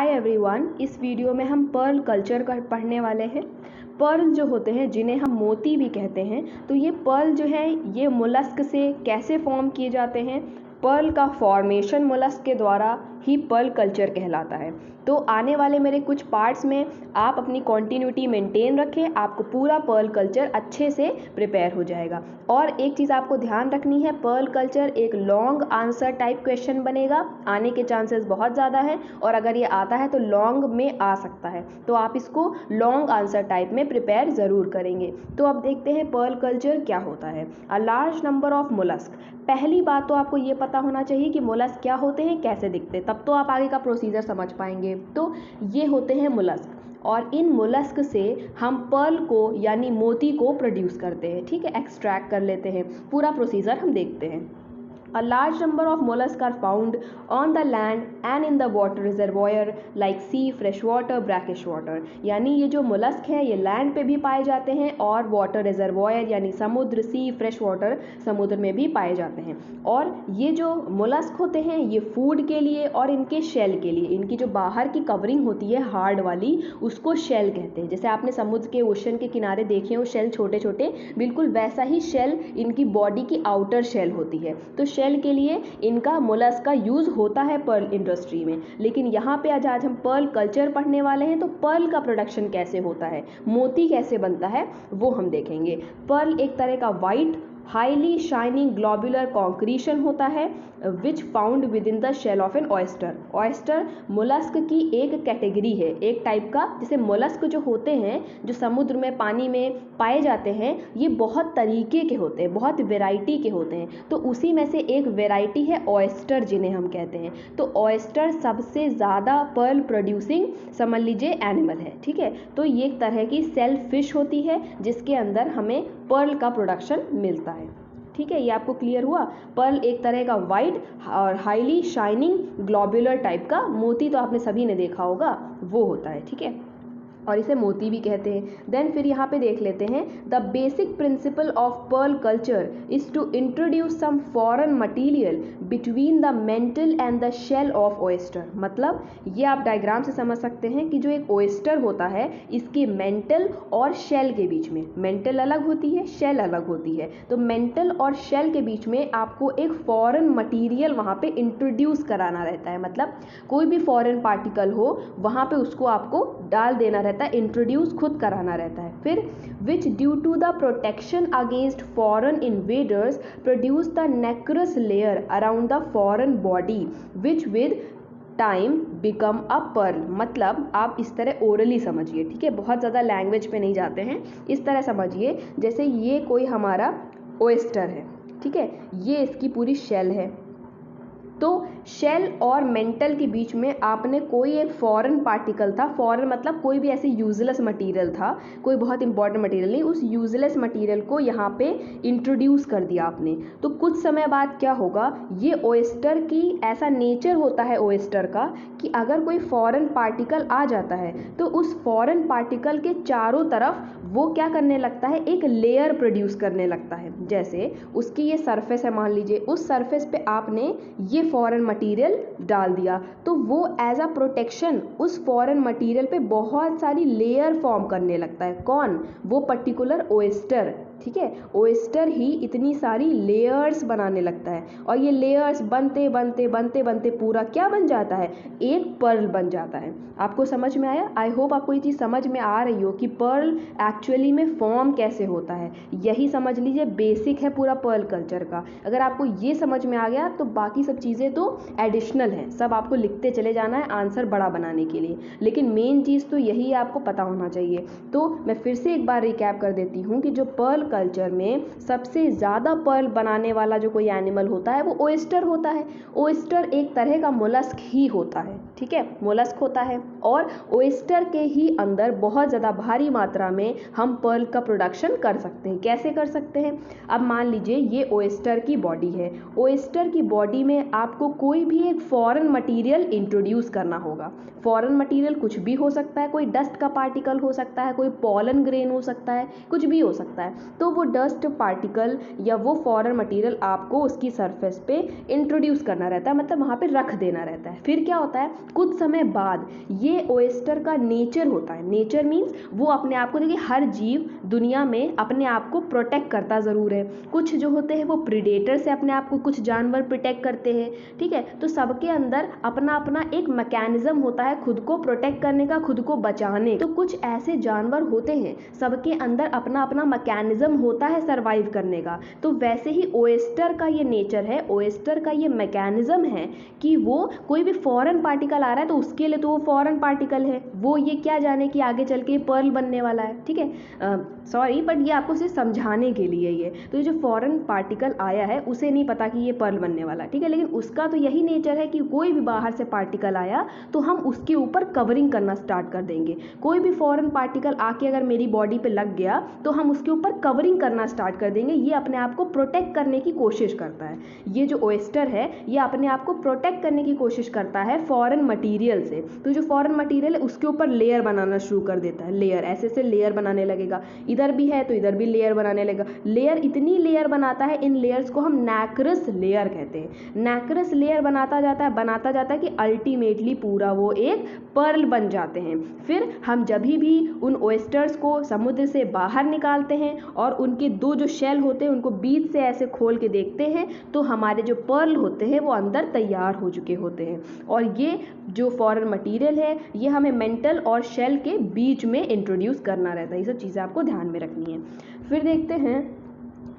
Hi everyone, इस video में हम पर्ल कल्चर का पढ़ने वाले हैं। पर्ल जो होते हैं जिन्हें हम मोती भी कहते हैं, तो ये पर्ल जो है ये मोलस्क से कैसे फॉर्म किए जाते हैं। पर्ल का फॉर्मेशन मोलस्क के द्वारा ही पर्ल कल्चर कहलाता है। तो आने वाले मेरे कुछ पार्ट्स में आप अपनी कॉन्टिन्यूटी मेंटेन रखें, आपको पूरा पर्ल कल्चर अच्छे से प्रिपेयर हो जाएगा। और एक चीज़ आपको ध्यान रखनी है, पर्ल कल्चर एक लॉन्ग आंसर टाइप क्वेश्चन बनेगा, आने के चांसेस बहुत ज़्यादा हैं, और अगर ये आता है तो लॉन्ग में आ सकता है, तो आप इसको लॉन्ग आंसर टाइप में प्रिपेयर ज़रूर करेंगे। तो अब देखते हैं पर्ल कल्चर क्या होता है। अ लार्ज नंबर ऑफ मोलस्क। पहली बात तो आपको ये पता होना चाहिए कि मोलस्क क्या होते हैं, कैसे दिखते हैं, तब तो आप आगे का प्रोसीजर समझ पाएंगे। तो ये होते हैं मोलस्क, और इन मोलस्क से हम पर्ल को यानी मोती को प्रोड्यूस करते हैं। ठीक है, एक्सट्रैक्ट कर लेते हैं। पूरा प्रोसीजर हम देखते हैं। A large number of mollusks are found on the land and in the water reservoir like sea, fresh water, brackish water। यानी ये जो मोलस्क है ये लैंड पे भी पाए जाते हैं और वाटर रिजर्वॉयर यानी समुद्र, सी, फ्रेश वाटर समुद्र में भी पाए जाते हैं। और ये जो मोलस्क होते हैं ये फूड के लिए और इनके शेल के लिए, इनकी जो बाहर की कवरिंग होती है हार्ड वाली, उसको शेल कहते हैं। जैसे आपने समुद्र के ओशन के किनारे देखे हो शेल छोटे छोटे, बिल्कुल वैसा ही शेल इनकी बॉडी की आउटर शेल होती है। तो शेल के लिए इनका मोलस्क का यूज़ होता है पर्ल इंडस्ट्री में। लेकिन यहाँ पे आज हम पर्ल कल्चर पढ़ने वाले हैं, तो पर्ल का प्रोडक्शन कैसे होता है, मोती कैसे बनता है, वो हम देखेंगे। पर्ल एक तरह का white highly shining globular concretion होता है which found within the shell of an oyster. Oyster mollusc की एक कैटेगरी है, एक टाइप का। जैसे मोलस्क जो होते हैं जो समुद्र में पानी में पाए जाते हैं, ये बहुत तरीके के होते हैं, बहुत वेराइटी के होते हैं। तो उसी में से एक वेराइटी है ऑयस्टर जिन्हें हम कहते हैं। तो ऑयस्टर सबसे ज़्यादा पर्ल प्रोड्यूसिंग समझ लीजिए एनिमल है। ठीक है, तो ये एक तरह की सेल्फ फिश होती है जिसके अंदर हमें पर्ल का प्रोडक्शन मिलता है। ठीक है, ये आपको क्लियर हुआ। पर्ल एक तरह का वाइट और हाईली शाइनिंग ग्लोबुलर टाइप का मोती, तो आपने सभी ने देखा होगा, वो होता है। ठीक है, और इसे मोती भी कहते हैं। देन फिर यहाँ पे देख लेते हैं, the basic principle of pearl culture is to introduce some foreign material between the mantle and the shell of oyster. मतलब ये आप डायग्राम से समझ सकते हैं कि जो एक ओएस्टर होता है इसके मेंटल और शेल के बीच में, मेंटल अलग होती है, शेल अलग होती है, तो मेंटल और शेल के बीच में आपको एक फॉरेन मटीरियल वहाँ पे इंट्रोड्यूस कराना रहता है। मतलब कोई भी फॉरेन पार्टिकल हो वहाँ पे उसको आपको डाल देना रहता है, इंट्रोड्यूस खुद कराना रहता है। फिर which due to the protection against foreign invaders produce the nacreous layer around the foreign body which with time become a pearl. मतलब आप इस तरह ओरली समझिए। ठीक है, बहुत ज़्यादा लैंग्वेज पे नहीं जाते हैं, इस तरह समझिए जैसे ये कोई हमारा ओएस्टर है। ठीक है, ये इसकी पूरी शेल है, तो शेल और मेंटल के बीच में आपने कोई एक फॉरेन पार्टिकल था, फॉरेन मतलब कोई भी ऐसे यूजलेस मटेरियल था, कोई बहुत इंपॉर्टेंट मटेरियल नहीं, उस यूजलेस मटेरियल को यहाँ पे इंट्रोड्यूस कर दिया आपने। तो कुछ समय बाद क्या होगा, ये ओएस्टर की ऐसा नेचर होता है ओएस्टर का कि अगर कोई फॉरेन पार्टिकल आ जाता है तो उस फॉरेन पार्टिकल के चारों तरफ वो क्या करने लगता है, एक लेयर प्रोड्यूस करने लगता है। जैसे उसकी ये सरफेस है, मान लीजिए उस सरफेस पे आपने ये फॉरेन मटेरियल डाल दिया, तो वो एज अ प्रोटेक्शन उस फॉरेन मटेरियल पे बहुत सारी लेयर फॉर्म करने लगता है। कौन? वो पर्टिकुलर ओएस्टर। ठीक है, ओएस्टर ही इतनी सारी लेयर्स बनाने लगता है, और ये लेयर्स बनते बनते बनते बनते पूरा क्या बन जाता है, एक पर्ल बन जाता है। आपको समझ में आया? आई होप आपको ये चीज़ समझ में आ रही हो कि पर्ल एक्चुअली में फॉर्म कैसे होता है। यही समझ लीजिए बेसिक है पूरा पर्ल कल्चर का। अगर आपको ये समझ में आ गया तो बाकी सब चीज़ें तो एडिशनल हैं, सब आपको लिखते चले जाना है आंसर बड़ा बनाने के लिए, लेकिन मेन चीज़ तो यही आपको पता होना चाहिए। तो मैं फिर से एक बार रिकैप कर देती हूँ कि जो पर्ल कल्चर में सबसे ज़्यादा पर्ल बनाने वाला जो कोई एनिमल होता है वो ओएस्टर होता है। ओएस्टर एक तरह का मोलस्क ही होता है। ठीक है, मोलस्क होता है, और ओएस्टर के ही अंदर बहुत ज़्यादा भारी मात्रा में हम पर्ल का प्रोडक्शन कर सकते हैं। कैसे कर सकते हैं? अब मान लीजिए ये ओएस्टर की बॉडी है, ओएस्टर की बॉडी में आपको कोई भी एक फॉरेन मटेरियल इंट्रोड्यूस करना होगा। फॉरेन मटेरियल कुछ भी हो सकता है, कोई डस्ट का पार्टिकल हो सकता है, कोई पॉलन ग्रेन हो सकता है, कुछ भी हो सकता है। तो वो डस्ट पार्टिकल या वो फॉरेन मटेरियल आपको उसकी सरफेस पे इंट्रोड्यूस करना रहता है, मतलब वहाँ पे रख देना रहता है। फिर क्या होता है, कुछ समय बाद ये ओएस्टर का नेचर होता है, नेचर मीन्स वो अपने आप को, देखिए हर जीव दुनिया में अपने आप को प्रोटेक्ट करता ज़रूर है। कुछ जो होते हैं वो प्रीडेटर से अपने आप को, कुछ जानवर प्रोटेक्ट करते हैं, ठीक है। तो सबके अंदर अपना अपना एक मैकेनिज्म होता है खुद को प्रोटेक्ट करने का, खुद को बचाने। तो कुछ ऐसे जानवर होते हैं, सबके अंदर अपना अपना मैकेनिज्म होता है सर्वाइव करने का। तो वैसे ही ओएस्टर का ये नेचर है, ओएस्टर का ये मैकेनिज्म है कि वो कोई भी फॉरेन पार्टिकल आ रहा है तो उसके लिए तो वो फॉरेन पार्टिकल है, वो ये क्या जाने कि आगे चल के पर्ल बनने वाला है, ठीक है। सॉरी बट ये आपको सिर्फ समझाने के लिए ये, तो ये जो फॉरेन पार्टिकल आया है उसे नहीं पता कि ये पर्ल बनने वाला है, ठीक है। लेकिन उसका तो यही नेचर है कि कोई भी बाहर से पार्टिकल आया तो हम उसके ऊपर कवरिंग करना स्टार्ट कर देंगे। कोई भी फॉरेन पार्टिकल आके अगर मेरी बॉडी पे लग गया तो हम उसके ऊपर कवरिंग करना स्टार्ट कर देंगे। ये अपने आप को प्रोटेक्ट करने की कोशिश करता है। ये जो ओएस्टर है ये अपने आप को प्रोटेक्ट करने की कोशिश करता है फॉरेन मटीरियल से। तो जो फॉरेन मटीरियल है उसके ऊपर लेयर बनाना शुरू कर देता है, लेयर ऐसे लेयर बनाने लगेगा। इधर भी है तो इधर भी लेयर बनाने लगेगा। लेयर इतनी लेयर बनाता है, इन लेयर्स को हम नैक्रस लेयर कहते हैं। नैक्रस लेयर बनाता जाता है कि अल्टीमेटली पूरा वो एक पर्ल बन जाते हैं। फिर हम जब भी उन ओएस्टर्स को समुद्र से बाहर निकालते हैं और उनके दो जो शेल होते हैं उनको बीच से ऐसे खोल के देखते हैं तो हमारे जो पर्ल होते हैं वो अंदर तैयार हो चुके होते हैं। और ये जो फॉरेन मटेरियल है ये हमें मेंटल और शेल के बीच में इंट्रोड्यूस करना रहता है। ये सब चीज़ें आपको ध्यान में रखनी है। फिर देखते हैं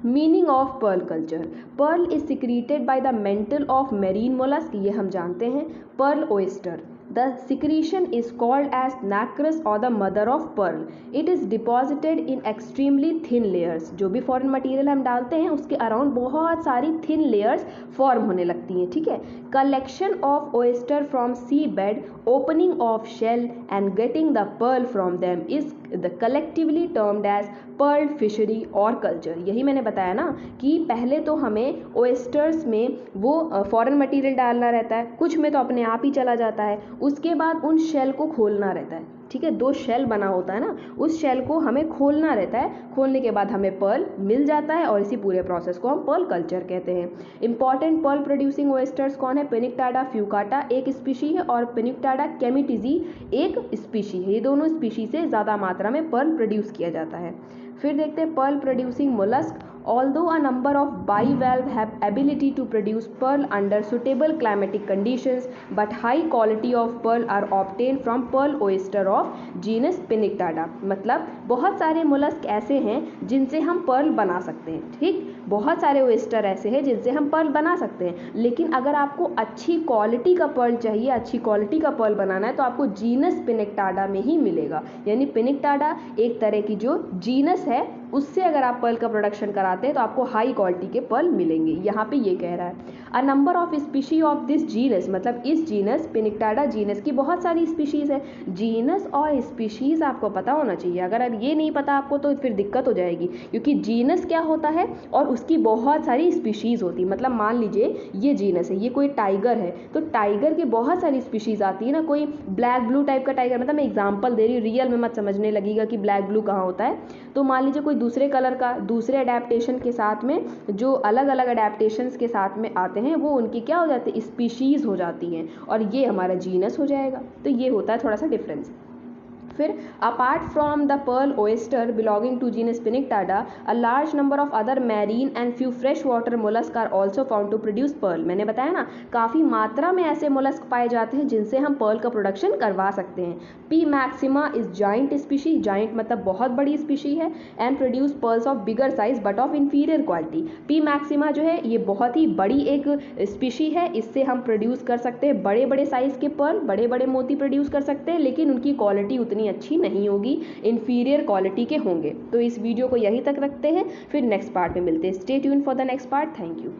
meaning of pearl culture. Pearl is secreted by the mantle of marine mollusc, ये हम जानते हैं। Pearl oyster, the secretion is called as nacrus or the mother of pearl. It is deposited in extremely thin layers. जो भी foreign material हम डालते हैं उसके अराउंड बहुत सारी थिन लेयर्स फॉर्म होने लगती हैं, ठीक है। Collection of oyster from sea bed, opening of shell and getting the pearl from them is the collectively termed as pearl fishery और कल्चर। यही मैंने बताया ना कि पहले तो हमें ओएस्टर्स में वो फॉरेन मटेरियल डालना रहता है, कुछ में तो अपने आप ही चला जाता है। उसके बाद उन शेल को खोलना रहता है, ठीक है। दो शेल बना होता है ना, उस शेल को हमें खोलना रहता है। खोलने के बाद हमें पर्ल मिल जाता है और इसी पूरे प्रोसेस को हम पर्ल कल्चर कहते हैं। इंपॉर्टेंट पर्ल प्रोड्यूसिंग ओएस्टर्स कौन है? पिनिक्टाडा फ्यूकाटा एक स्पीशी है और पिनिक्टाडा केमिटिजी एक स्पीशी है। ये दोनों स्पीशी से ज़्यादा मात्रा में पर्ल प्रोड्यूस किया जाता है। फिर देखते हैं pearl producing mollusc. Although a number of bivalve have ability to produce pearl under suitable climatic conditions, but high quality of pearl are obtained from pearl oyster of genus Pinictada। मतलब बहुत सारे mollusc ऐसे हैं जिनसे हम Perl बना सकते हैं, ठीक। बहुत सारे ओएस्टर ऐसे हैं जिनसे हम पर्ल बना सकते हैं, लेकिन अगर आपको अच्छी क्वालिटी का पर्ल चाहिए, अच्छी क्वालिटी का पर्ल बनाना है तो आपको जीनस पिनिक्टाडा में ही मिलेगा। यानी पिनिक्टाडा एक तरह की जो जीनस है उससे अगर आप पर्ल का प्रोडक्शन कराते हैं तो आपको हाई क्वालिटी के पर्ल मिलेंगे। यहाँ पे ये कह रहा है a number of species of this genus, मतलब इस जीनस पिनिक्टाडा जीनस की बहुत सारी स्पीशीज़ है। जीनस और स्पीशीज़ आपको पता होना चाहिए। अगर अब ये नहीं पता आपको तो फिर दिक्कत हो जाएगी, क्योंकि जीनस क्या होता है और उसकी बहुत सारी स्पीशीज़ होती है। मतलब मान लीजिए ये जीनस है, ये कोई टाइगर है तो टाइगर की बहुत सारी स्पीशीज़ आती है ना। कोई ब्लैक ब्लू टाइप का टाइगर, मतलब मैं एग्जाम्पल दे रही हूँ, रियल में मत समझने लगेगा कि ब्लैक ब्लू कहाँ होता है। तो मान लीजिए कोई दूसरे कलर का दूसरे अडेप्टेशन के साथ में, जो अलग अलग अडेप्टेशंस के साथ में आते हैं वो उनकी क्या हो जाती है? स्पीशीज़ हो जाती हैं और ये हमारा जीनस हो जाएगा। तो ये होता है थोड़ा सा डिफरेंस। फिर apart from the pearl oyster belonging to genus Pinctada, a large number of other marine and few fresh water mollusc are also found to produce pearl. मैंने बताया ना काफ़ी मात्रा में ऐसे मोलस्क पाए जाते हैं जिनसे हम पर्ल का प्रोडक्शन करवा सकते हैं। P maxima is giant species, giant मतलब बहुत बड़ी स्पीशी है, and produce pearls of bigger size but of inferior quality. P maxima जो है ये बहुत ही बड़ी एक स्पीशी है, इससे हम प्रोड्यूस कर सकते हैं बड़े बड़े साइज के पर्ल, बड़े बड़े मोती प्रोड्यूस कर सकते हैं, लेकिन उनकी क्वालिटी उतनी अच्छी नहीं होगी, इंफीरियर क्वालिटी के होंगे। तो इस वीडियो को यहीं तक रखते हैं, फिर नेक्स्ट पार्ट में मिलते हैं। Stay tune for the next part. Thank you.